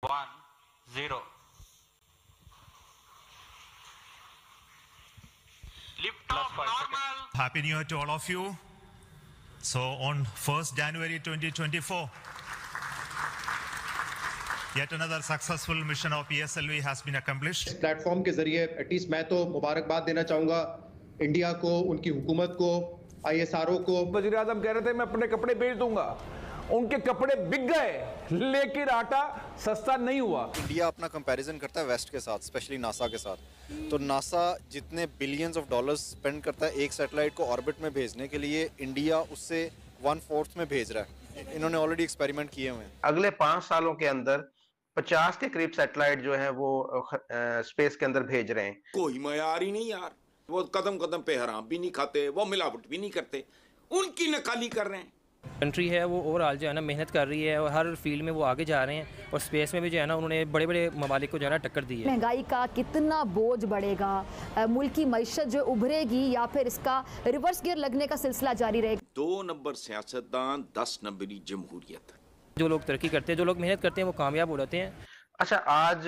1-0. Lift off normal. Happy New Year to all of you. So on 1st January 2024, yet another successful mission of PSLV has been accomplished. इस platform के जरिए at least मैं तो मुबारकबाद देना चाहूंगा India को, उनकी हुकूमत को, ISRO को। वज़ीर आज़म कह रहे थे मैं अपने कपड़े बेच दूंगा, उनके कपड़े बिक गए लेकिन आटा सस्ता नहीं हुआ। इंडिया अपना कंपैरिजन करता है वेस्ट के साथ, स्पेशली नासा के साथ। तो नासा जितने बिलियंस ऑफ डॉलर्स स्पेंड करता है एक सैटेलाइट को ऑर्बिट में भेजने के लिए, इंडिया उससे 1/4 में भेज रहा है। इन्होंने ऑलरेडी एक्सपेरिमेंट किए हुए हैं। अगले 5 सालों के अंदर 50 के करीब सैटेलाइट जो है वो स्पेस के अंदर भेज रहे हैं। कोई मयार ही नहीं यार, वो कदम कदम पे हराम भी नहीं खाते, वो मिलावट भी नहीं करते, उनकी नकाली कर रहे हैं। कंट्री है वो ओवरऑल जो है ना मेहनत कर रही है और हर फील्ड में वो आगे जा रहे हैं और स्पेस में भी जो है ना उन्होंने बड़े बड़े ममालिक को जो है ना टक्कर दी है। महंगाई का कितना बोझ बढ़ेगा, मुल्क की मईशत जो उभरेगी या फिर इसका रिवर्स गियर लगने का सिलसिला जारी रहेगा। 2 नंबर सियासतदान, 10 नंबरी जमहूरियत। जो लोग तरक्की करते हैं, जो लोग मेहनत करते हैं वो कामयाब हो जाते हैं। अच्छा, आज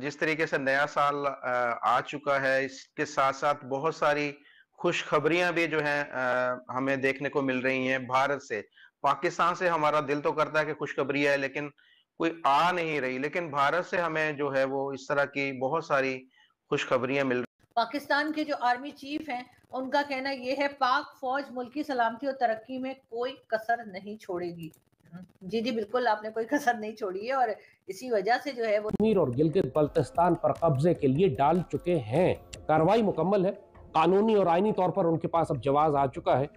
जिस तरीके से नया साल आ चुका है, इसके साथ साथ बहुत सारी खुशखबरियां भी जो है हमें देखने को मिल रही हैं भारत से। पाकिस्तान से हमारा दिल तो करता है कि खुशखबरी है लेकिन कोई आ नहीं रही, लेकिन भारत से हमें जो है वो इस तरह की बहुत सारी खुशखबरियां मिल रही। पाकिस्तान के जो आर्मी चीफ हैं उनका कहना ये है पाक फौज मुल्क की सलामती और तरक्की में कोई कसर नहीं छोड़ेगी। जी जी बिल्कुल, आपने कोई कसर नहीं छोड़ी है और इसी वजह से जो है वो कश्मीर और गिलगित बल्तिस्तान पर कब्जे के लिए डाल चुके हैं। कार्रवाई मुकम्मल है, कानूनी और आईनी तौर पर उनके पास अब जवाब आ चुका है।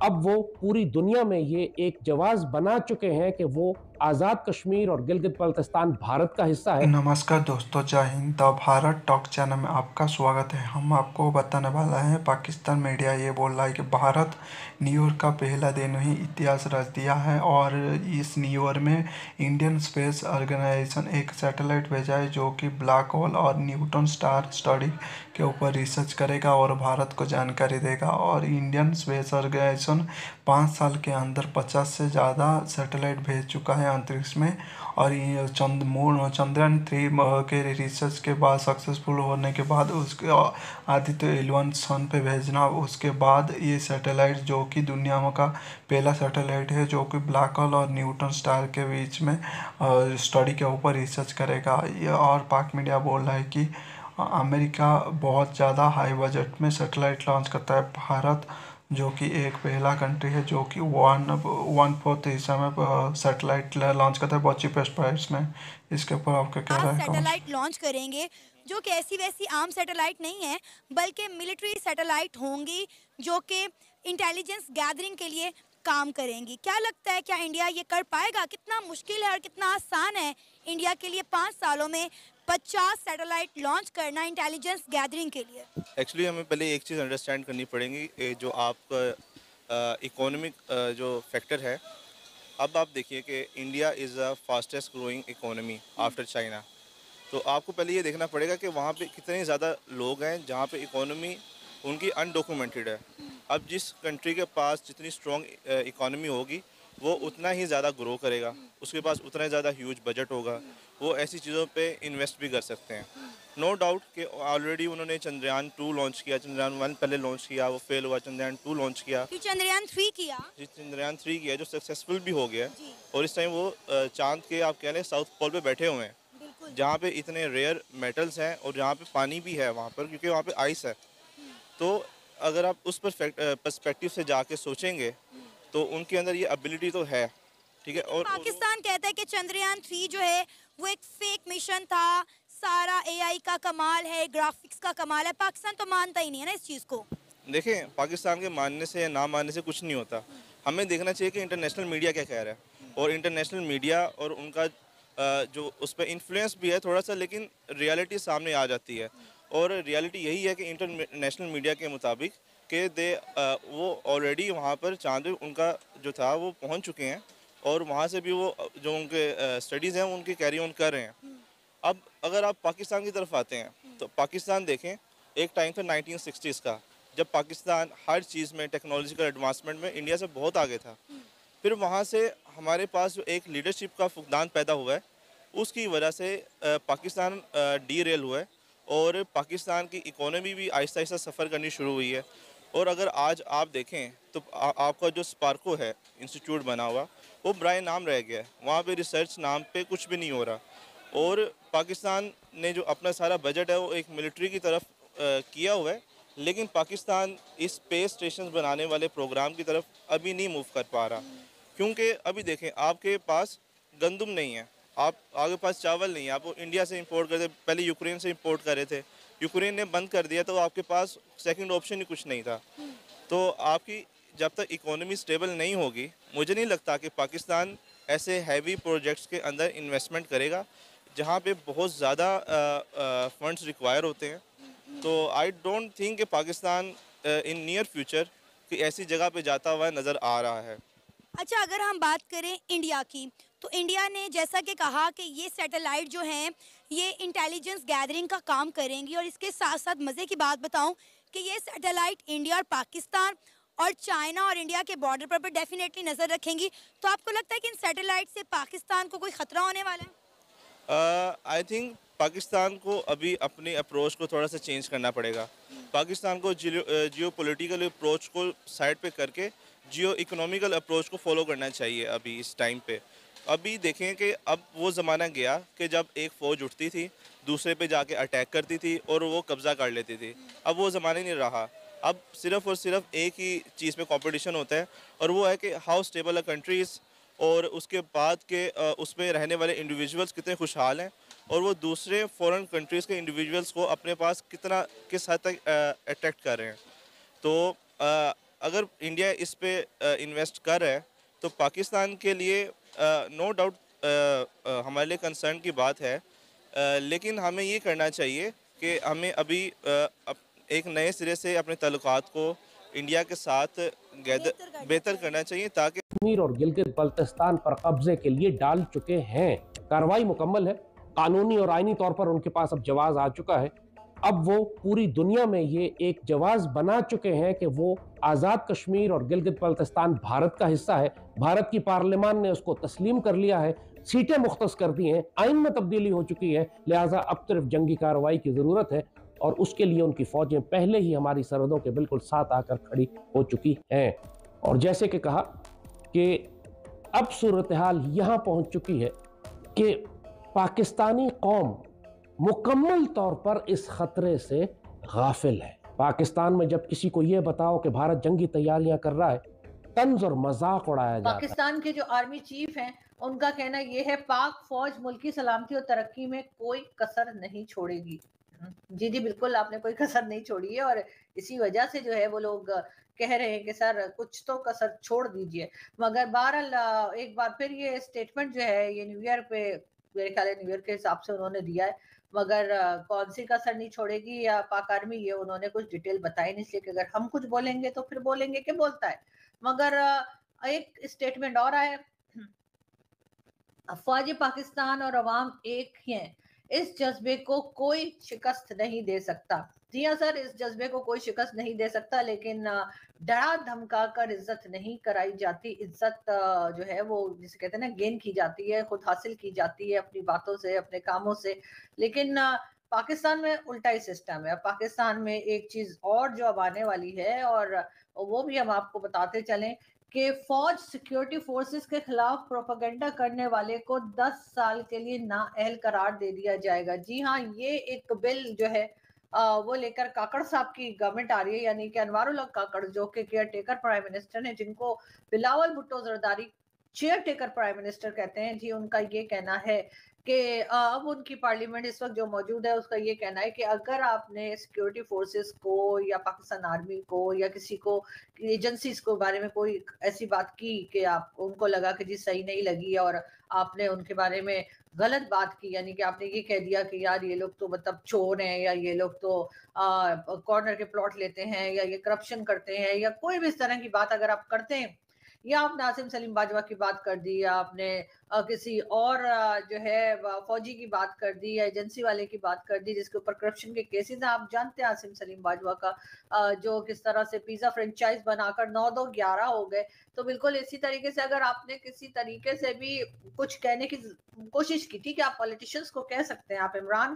अब वो पूरी दुनिया में ये एक जवाब बना चुके हैं कि वो आज़ाद कश्मीर और गिलगित बल्तिस्तान भारत का हिस्सा है। नमस्कार दोस्तों, जय Hind. The Bharat talk channel में आपका स्वागत है। हम आपको बताने वाला है, पाकिस्तान मीडिया ये बोल रहा है कि भारत न्यू ईयर का पहला दिन ही इतिहास रच दिया है और इस न्यू ईयर में इंडियन स्पेस ऑर्गेनाइजेशन एक सैटेलाइट भेजा है जो कि ब्लैक होल और न्यूट्रॉन स्टार स्टडी के ऊपर रिसर्च करेगा और भारत को जानकारी देगा। और इंडियन स्पेस ऑर्गेनाइजेशन 5 साल के अंदर 50 से ज़्यादा सैटेलाइट भेज चुका है अंतरिक्ष में। और ये चंद्रयान 3 के रिसर्च के बाद सक्सेसफुल होने के बाद उसके आदित्य 11 सन पे भेजना, उसके बाद ये सैटेलाइट जो कि दुनिया का पहला सैटेलाइट है जो कि ब्लैक होल और न्यूट्रॉन स्टार के बीच में स्टडी के ऊपर रिसर्च करेगा। ये और पाक मीडिया बोल रहा है कि अमेरिका बहुत ज़्यादा हाई बजट में सैटेलाइट लॉन्च करता है। भारत जो कि एक पहला कंट्री है जो कि 1/4 हिस्सा में सैटेलाइट लॉन्च करता है बहुत चीपेस्ट प्राइस में। इसके ऊपर आपका क्या राय है? सैटेलाइट लॉन्च करेंगे जो कि ऐसी वैसी आम सैटेलाइट नहीं है, बल्कि मिलिट्री सैटेलाइट होंगी जो कि इंटेलिजेंस गैदरिंग के लिए काम करेंगी। क्या लगता है, क्या इंडिया ये कर पाएगा? कितना मुश्किल है और कितना आसान है इंडिया के लिए 5 सालों में 50 सैटेलाइट लॉन्च करना इंटेलिजेंस गैदरिंग के लिए? एक्चुअली हमें पहले एक चीज़ अंडरस्टैंड करनी पड़ेगी, जो आपका इकोनॉमिक जो फैक्टर है। अब आप देखिए कि India is the fastest growing economy after China. तो आपको पहले ये देखना पड़ेगा कि वहाँ पे कितने ज़्यादा लोग हैं जहाँ पे इकोनॉमी उनकी अनडॉक्यूमेंटेड है। अब जिस कंट्री के पास जितनी स्ट्रॉन्ग इकोनॉमी होगी वो उतना ही ज़्यादा ग्रो करेगा, उसके पास उतना ही ज़्यादा ह्यूज बजट होगा, वो ऐसी चीज़ों पे इन्वेस्ट भी कर सकते हैं। नो डाउट कि ऑलरेडी उन्होंने चंद्रयान 2 लॉन्च किया, चंद्रयान 1 पहले लॉन्च किया, वो फेल हुआ, चंद्रयान 2 लॉन्च किया, चंद्रयान 3 किया जी, चंद्रयान 3 किया जो सक्सेसफुल भी हो गया। और इस टाइम वो चांद के आप कह लें साउथ पोल पे बैठे हुए हैं जहाँ पे इतने रेयर मेटल्स हैं और जहाँ पे पानी भी है वहाँ पर, क्योंकि वहाँ पे आइस है। तो अगर आप उस पर्सपेक्टिव से जाके सोचेंगे तो उनके अंदर ये एबिलिटी तो है, ठीक है। और पाकिस्तान कहता है कि चंद्रयान 3 जो है वो एक फेक मिशन था, सारा AI का कमाल है, ग्राफिक्स का कमाल है। पाकिस्तान तो मानता ही नहीं है ना इस चीज़ को। देखें, पाकिस्तान के मानने से या ना मानने से कुछ नहीं होता, हमें देखना चाहिए कि इंटरनेशनल मीडिया क्या कह रहा है। और इंटरनेशनल मीडिया और उनका जो उस पर इन्फ्लुएंस भी है थोड़ा सा, लेकिन रियलिटी सामने आ जाती है। और रियलिटी यही है कि इंटरनेशनल मीडिया के मुताबिक कि वो ऑलरेडी वहाँ पर चांद उनका जो था वो पहुँच चुके हैं और वहाँ से भी वो जो उनके स्टडीज़ हैं उनके कैरी ऑन कर रहे हैं। अब अगर आप पाकिस्तान की तरफ आते हैं तो पाकिस्तान देखें, एक टाइम था 1960s का, जब पाकिस्तान हर चीज़ में टेक्नोलॉजिकल एडवांसमेंट में इंडिया से बहुत आगे था। फिर वहाँ से हमारे पास जो एक लीडरशिप का फुकदान पैदा हुआ है, उसकी वजह से पाकिस्तान डीरेल हुआ है और पाकिस्तान की इकोनॉमी भी आहिस्ता आहिस्ता सफ़र करनी शुरू हुई है। और अगर आज आप देखें तो आपका जो स्पार्को है इंस्टीट्यूट बना हुआ, वो बराए नाम रह गया है, वहाँ पे रिसर्च नाम पे कुछ भी नहीं हो रहा। और पाकिस्तान ने जो अपना सारा बजट है वो एक मिलिट्री की तरफ किया हुआ है, लेकिन पाकिस्तान इस स्पेस स्टेशन बनाने वाले प्रोग्राम की तरफ अभी नहीं मूव कर पा रहा। क्योंकि अभी देखें, आपके पास गंदम नहीं है, आपके पास चावल नहीं है, आप इंडिया से इंपोर्ट करते, पहले यूक्रेन से इंपोर्ट कर रहे थे, यूक्रेन ने बंद कर दिया तो आपके पास सेकंड ऑप्शन ही कुछ नहीं था। तो आपकी जब तक इकोनॉमी स्टेबल नहीं होगी, मुझे नहीं लगता कि पाकिस्तान ऐसे हैवी प्रोजेक्ट्स के अंदर इन्वेस्टमेंट करेगा जहाँ पे बहुत ज़्यादा फंड्स रिक्वायर होते हैं। तो आई डोंट थिंक कि पाकिस्तान इन नियर फ्यूचर कि ऐसी जगह पे जाता हुआ नज़र आ रहा है। अच्छा, अगर हम बात करें इंडिया की, तो इंडिया ने जैसा कि कहा कि ये सैटेलाइट जो हैं ये इंटेलिजेंस गैदरिंग का काम करेंगी, और इसके साथ साथ मज़े की बात बताऊं कि ये सैटेलाइट इंडिया और पाकिस्तान और चाइना और इंडिया के बॉर्डर पर डेफिनेटली नज़र रखेंगी। तो आपको लगता है कि इन सैटेलाइट से पाकिस्तान को कोई ख़तरा होने वाला है? आई थिंक पाकिस्तान को अभी अपनी अप्रोच को थोड़ा सा चेंज करना पड़ेगा। पाकिस्तान को जियो पॉलिटिकल अप्रोच को साइड पे करके जियो इकोनॉमिकल अप्रोच को फॉलो करना चाहिए अभी इस टाइम पे। अभी देखें कि अब वो ज़माना गया कि जब एक फ़ौज उठती थी, दूसरे पे जाके अटैक करती थी और वो कब्ज़ा कर लेती थी। अब वो ज़माना नहीं रहा। अब सिर्फ़ और सिर्फ एक ही चीज़ पे कंपटीशन होता है, और वो है कि हाउ स्टेबल अ कंट्रीज़, और उसके बाद के उसमें रहने वाले इंडिविजुअल्स कितने खुशहाल हैं, और वो दूसरे फॉरेन कंट्रीज़ के इंडिविजुअल्स को अपने पास किस हद तक अट्रैक्ट कर रहे हैं। तो अगर इंडिया इस पे इन्वेस्ट कर रहा है तो पाकिस्तान के लिए नो डाउट हमारे लिए कंसर्न की बात है, लेकिन हमें ये करना चाहिए कि हमें अभी एक नए सिरे से अपने ताल्लुकात को इंडिया के साथ बेहतर करना चाहिए, ताकि कश्मीर और गिलगित बल्तिस्तान पर कब्जे के लिए डाल चुके हैं। कार्रवाई मुकम्मल है, कानूनी और आईनी तौर पर उनके पास अब जवाब आ चुका है। अब वो पूरी दुनिया में ये एक जवाब बना चुके हैं कि वो आज़ाद कश्मीर और गिलगित बल्तिस्तान भारत का हिस्सा है। भारत की पार्लियामान ने उसको तस्लीम कर लिया है, सीटें मुख्तस कर दी हैं, आइन में तब्दीली हो चुकी है। लिहाजा अब सिर्फ जंगी कार्रवाई की ज़रूरत है, और उसके लिए उनकी फौजें पहले ही हमारी सरहदों के बिल्कुल साथ आकर खड़ी हो चुकी हैं। और जैसे कि कहा कि अब सूरत हाल यहाँ पहुँच चुकी है कि पाकिस्तानी कौम मुकम्मल तौर पर इस खतरे से गाफिल है। पाकिस्तान में जब किसी को यह बताओ कि भारत जंगी तैयारियां कर रहा है, तंज और मजाक उड़ाया जाता है। पाकिस्तान के जो आर्मी चीफ हैं उनका कहना यह है, पाक फौज मुल्क की सलामती और तरक्की में कोई कसर नहीं छोड़ेगी। जी जी बिल्कुल, आपने कोई कसर नहीं छोड़ी है, और इसी वजह से जो है वो लोग कह रहे हैं कि सर कुछ तो कसर छोड़ दीजिए। मगर बहरहाल एक बार फिर ये स्टेटमेंट जो है ये न्यू ईयर पे, मेरे ख्याल है न्यू ईयर के हिसाब से उन्होंने दिया है, मगर कौन सी कसर नहीं छोड़ेगी या पाक आर्मी, ये उन्होंने कुछ डिटेल बताई नहीं, इसलिए कि अगर हम कुछ बोलेंगे तो फिर बोलेंगे कि बोलता है। मगर एक स्टेटमेंट और आया, अफवाज पाकिस्तान और अवाम एक ही हैं, इस जज्बे को कोई शिकस्त नहीं दे सकता। जी हाँ सर, इस जज्बे को कोई शिकस्त नहीं दे सकता, लेकिन डरा धमका कर इज्जत नहीं कराई जाती। इज्जत जो है वो जिसे कहते हैं ना गेन की जाती है, खुद हासिल की जाती है अपनी बातों से, अपने कामों से। लेकिन पाकिस्तान में उल्टा ही सिस्टम है। पाकिस्तान में एक चीज और जो अब आने वाली है, और वो भी हम आपको बताते चलें कि फौज सिक्योरिटी फोर्सेस के खिलाफ प्रोपेगेंडा करने वाले को 10 साल के लिए नाअहल करार दे दिया जाएगा। जी हाँ, ये एक बिल जो है वो लेकर काकड़ साहब की गवर्नमेंट आ रही है, यानी कि अनवारुल हक काकड़ जो कि केयर टेकर प्राइम मिनिस्टर हैं, जिनको Bilawal Bhutto Zardari chair taker prime minister कहते हैं। जी, उनका ये कहना है कि अब उनकी पार्लियामेंट इस वक्त जो मौजूद है उसका ये कहना है कि अगर आपने सिक्योरिटी फोर्सेस को या पाकिस्तान आर्मी को या किसी को एजेंसीज को बारे में कोई ऐसी बात की कि आप उनको लगा कि जी सही नहीं लगी और आपने उनके बारे में गलत बात की, यानी कि आपने ये कह दिया कि यार ये लोग तो मतलब चोर हैं, या ये लोग तो कॉर्नर के प्लॉट लेते हैं, या ये करप्शन करते हैं, या कोई भी इस तरह की बात अगर आप करते हैं या आपने आसिम सलीम बाजवा की बात कर दी, या आपने किसी और जो है फौजी की बात कर दी, या एजेंसी वाले की बात कर दी जिसके ऊपर करप्शन के केसेस हैं। आप जानते हैं आसिम सलीम बाजवा का जो किस तरह से पिज्जा फ्रेंचाइज बनाकर 9-2-11 हो गए। तो बिल्कुल इसी तरीके से अगर आपने किसी तरीके से भी कुछ कहने की कोशिश की, ठीक है, आप पॉलिटिशियंस को कह सकते हैं, आप इमरान खान